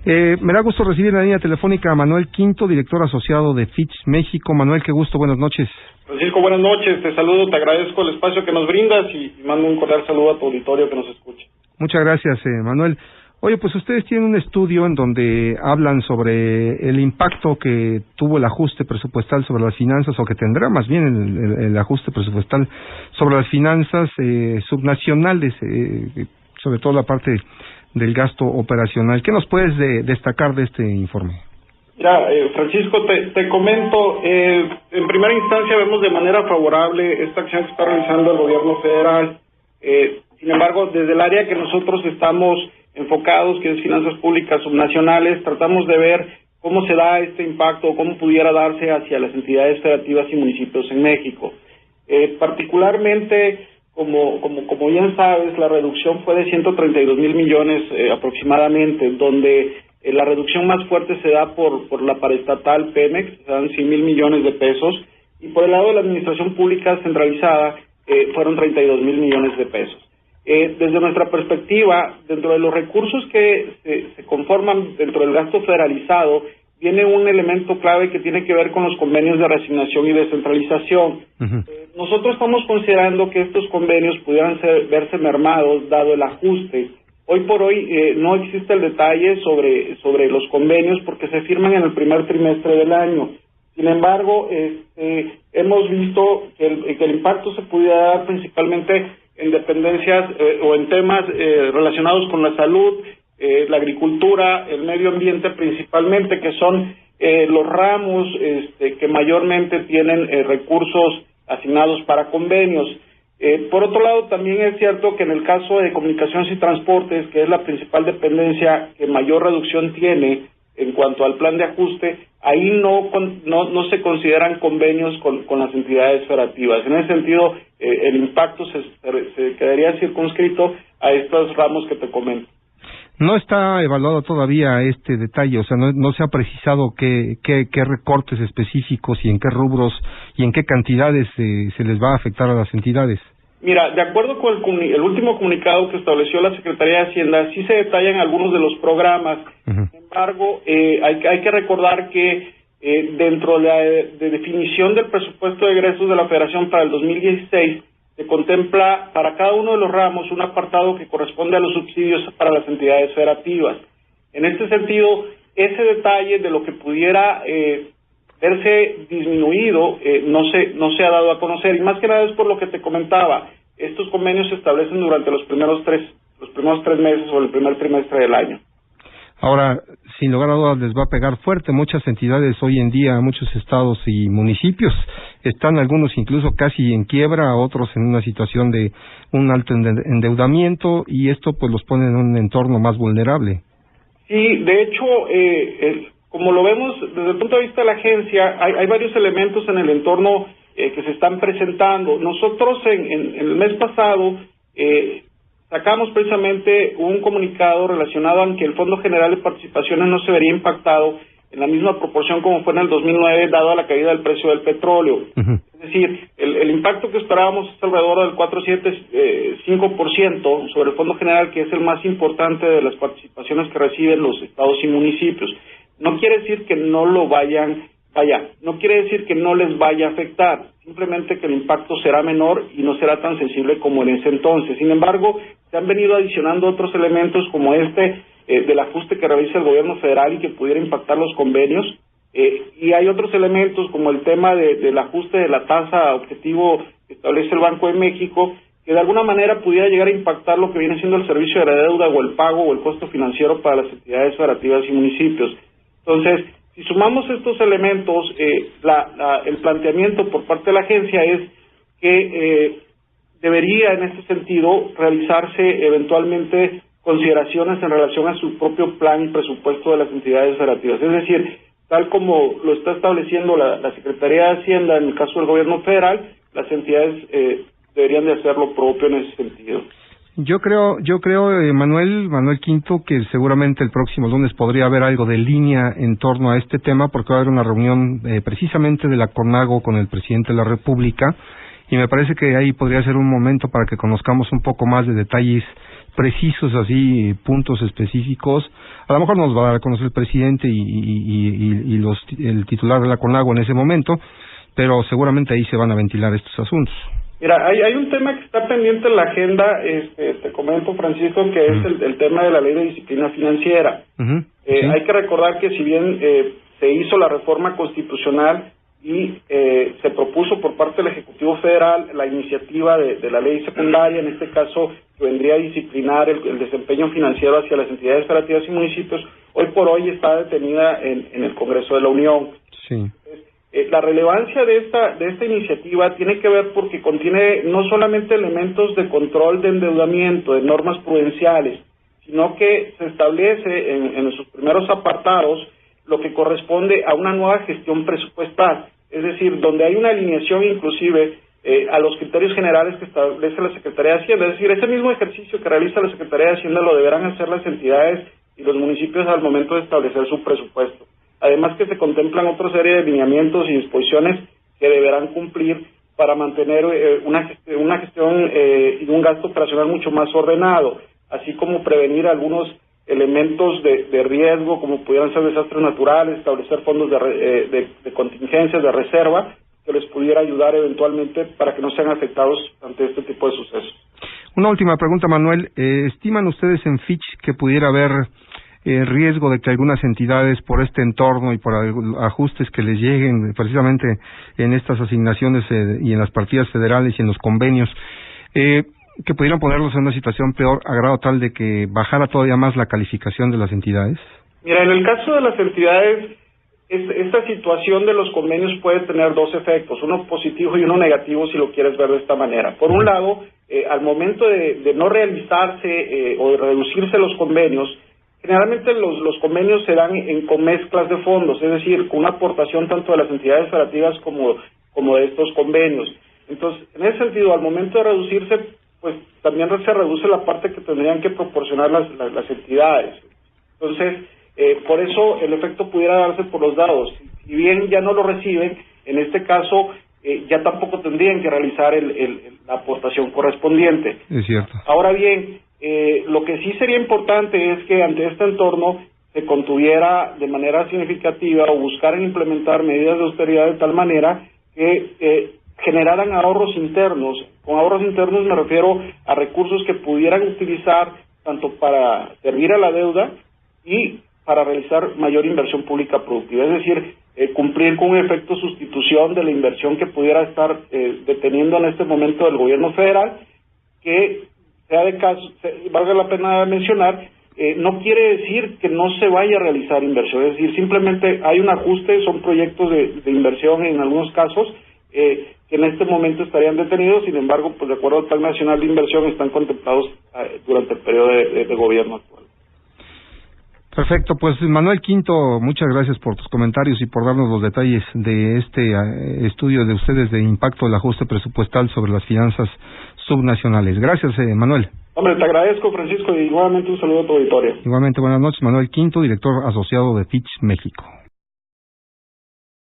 Me da gusto recibir en la línea telefónica a Manuel Quinto, director asociado de Fitch México. Manuel, qué gusto, buenas noches. Francisco, buenas noches, te saludo, te agradezco el espacio que nos brindas y mando un cordial saludo a tu auditorio que nos escucha. Muchas gracias, Manuel. Oye, pues ustedes tienen un estudio en donde hablan sobre el impacto que tuvo el ajuste presupuestal sobre las finanzas, o que tendrá más bien el ajuste presupuestal sobre las finanzas subnacionales, sobre todo la parte del gasto operacional. ¿Qué nos puedes destacar de este informe? Ya, Francisco, te comento, en primera instancia vemos de manera favorable esta acción que está realizando el gobierno federal. Sin embargo, desde el área que nosotros estamos enfocados, que es finanzas públicas subnacionales, tratamos de ver cómo se da este impacto o cómo pudiera darse hacia las entidades federativas y municipios en México. Particularmente, como bien sabes, la reducción fue de 132,000 millones aproximadamente, donde la reducción más fuerte se da por la paraestatal Pemex, se dan 100,000 millones de pesos, y por el lado de la administración pública centralizada fueron 32,000 millones de pesos. Desde nuestra perspectiva, dentro de los recursos que se conforman dentro del gasto federalizado, viene un elemento clave que tiene que ver con los convenios de reasignación y descentralización. Nosotros estamos considerando que estos convenios pudieran verse mermados dado el ajuste. Hoy por hoy no existe el detalle sobre los convenios porque se firman en el primer trimestre del año. Sin embargo, hemos visto que el impacto se pudiera dar principalmente en dependencias o en temas relacionados con la salud, la agricultura, el medio ambiente principalmente, que son los ramos que mayormente tienen recursos asignados para convenios. Por otro lado, también es cierto que en el caso de comunicaciones y transportes, que es la principal dependencia que mayor reducción tiene en cuanto al plan de ajuste, ahí no se consideran convenios con las entidades federativas. En ese sentido, el impacto se quedaría circunscrito a estos ramos que te comento. No está evaluado todavía este detalle, o sea, no se ha precisado qué recortes específicos y en qué rubros y en qué cantidades se les va a afectar a las entidades. Mira, de acuerdo con el último comunicado que estableció la Secretaría de Hacienda, sí se detallan algunos de los programas. Sin embargo, hay que recordar que dentro de la definición del presupuesto de egresos de la Federación para el 2016, se contempla para cada uno de los ramos un apartado que corresponde a los subsidios para las entidades federativas. En este sentido, ese detalle de lo que pudiera verse disminuido no se ha dado a conocer, y más que nada es por lo que te comentaba. Estos convenios se establecen durante los primeros tres meses o el primer trimestre del año. Ahora, sin lugar a dudas, les va a pegar fuerte. Muchas entidades hoy en día, muchos estados y municipios, están algunos incluso casi en quiebra, otros en una situación de un alto endeudamiento, y esto pues los pone en un entorno más vulnerable. Sí, de hecho, como lo vemos desde el punto de vista de la agencia, hay varios elementos en el entorno que se están presentando. Nosotros en el mes pasado sacamos precisamente un comunicado relacionado a que el Fondo General de Participaciones no se vería impactado en la misma proporción como fue en el 2009, dado a la caída del precio del petróleo. Es decir, el impacto que esperábamos es alrededor del 4,75% sobre el Fondo General, que es el más importante de las participaciones que reciben los estados y municipios. No quiere decir que no lo no quiere decir que no les vaya a afectar, simplemente que el impacto será menor y no será tan sensible como en ese entonces. Sin embargo, se han venido adicionando otros elementos como del ajuste que realiza el gobierno federal y que pudiera impactar los convenios, y hay otros elementos como el tema del ajuste de la tasa objetivo que establece el Banco de México, que de alguna manera pudiera llegar a impactar lo que viene siendo el servicio de la deuda o el pago o el costo financiero para las entidades federativas y municipios. Entonces, si sumamos estos elementos, el planteamiento por parte de la agencia es que debería en este sentido realizarse eventualmente consideraciones en relación a su propio plan y presupuesto de las entidades federativas. Es decir, tal como lo está estableciendo la Secretaría de Hacienda en el caso del gobierno federal, las entidades deberían de hacer lo propio en ese sentido. Yo creo, Manuel Quinto, que seguramente el próximo lunes podría haber algo de línea en torno a este tema, porque va a haber una reunión precisamente de la CONAGO con el presidente de la República, y me parece que ahí podría ser un momento para que conozcamos un poco más de detalles precisos, así, puntos específicos. A lo mejor nos va a dar a conocer el presidente y el titular de la CONAGUA en ese momento, pero seguramente ahí se van a ventilar estos asuntos. Mira, hay un tema que está pendiente en la agenda, te comento, Francisco, que es el tema de la Ley de Disciplina Financiera. Sí. Hay que recordar que si bien se hizo la reforma constitucional y se propuso por parte del Ejecutivo Federal la iniciativa de la ley secundaria, en este caso que vendría a disciplinar el desempeño financiero hacia las entidades federativas y municipios, hoy por hoy está detenida en el Congreso de la Unión. Sí. La relevancia de esta iniciativa tiene que ver porque contiene no solamente elementos de control de endeudamiento, de normas prudenciales, sino que se establece en sus primeros apartados lo que corresponde a una nueva gestión presupuestal, es decir, donde hay una alineación inclusive a los criterios generales que establece la Secretaría de Hacienda, es decir, ese mismo ejercicio que realiza la Secretaría de Hacienda lo deberán hacer las entidades y los municipios al momento de establecer su presupuesto. Además que se contemplan otra serie de lineamientos y disposiciones que deberán cumplir para mantener una gestión y un gasto operacional mucho más ordenado, así como prevenir algunos elementos de riesgo, como pudieran ser desastres naturales, establecer fondos de contingencias, de reserva, que les pudiera ayudar eventualmente para que no sean afectados ante este tipo de sucesos. Una última pregunta, Manuel. ¿Estiman ustedes en Fitch que pudiera haber riesgo de que algunas entidades por este entorno y por ajustes que les lleguen precisamente en estas asignaciones y en las partidas federales y en los convenios, que pudieran ponerlos en una situación peor a grado tal de que bajara todavía más la calificación de las entidades? Mira, en el caso de las entidades, esta situación de los convenios puede tener dos efectos, uno positivo y uno negativo si lo quieres ver de esta manera. Por un lado, al momento de no realizarse o de reducirse los convenios, generalmente los convenios se dan con mezclas de fondos, es decir, con una aportación tanto de las entidades federativas como de estos convenios. Entonces, en ese sentido, al momento de reducirse, pues también se reduce la parte que tendrían que proporcionar las entidades. Entonces, por eso el efecto pudiera darse por los dados. Si bien ya no lo reciben, en este caso ya tampoco tendrían que realizar la aportación correspondiente. Es cierto. Ahora bien, lo que sí sería importante es que ante este entorno se contuviera de manera significativa o buscaran implementar medidas de austeridad de tal manera que generaran ahorros internos. Con ahorros internos me refiero a recursos que pudieran utilizar tanto para servir a la deuda y para realizar mayor inversión pública productiva, es decir, cumplir con un efecto sustitución de la inversión que pudiera estar deteniendo en este momento el gobierno federal, que sea de caso, valga la pena mencionar, no quiere decir que no se vaya a realizar inversión, es decir, simplemente hay un ajuste, son proyectos de inversión en algunos casos que en este momento estarían detenidos, sin embargo, pues de acuerdo al Plan Nacional de Inversión están contemplados durante el periodo de gobierno actual. Perfecto, pues Manuel Quinto, muchas gracias por tus comentarios y por darnos los detalles de este estudio de ustedes de impacto del ajuste presupuestal sobre las finanzas subnacionales. Gracias, Manuel. Hombre, te agradezco, Francisco, y nuevamente un saludo a tu auditorio. Igualmente, buenas noches. Manuel Quinto, director asociado de Fitch México.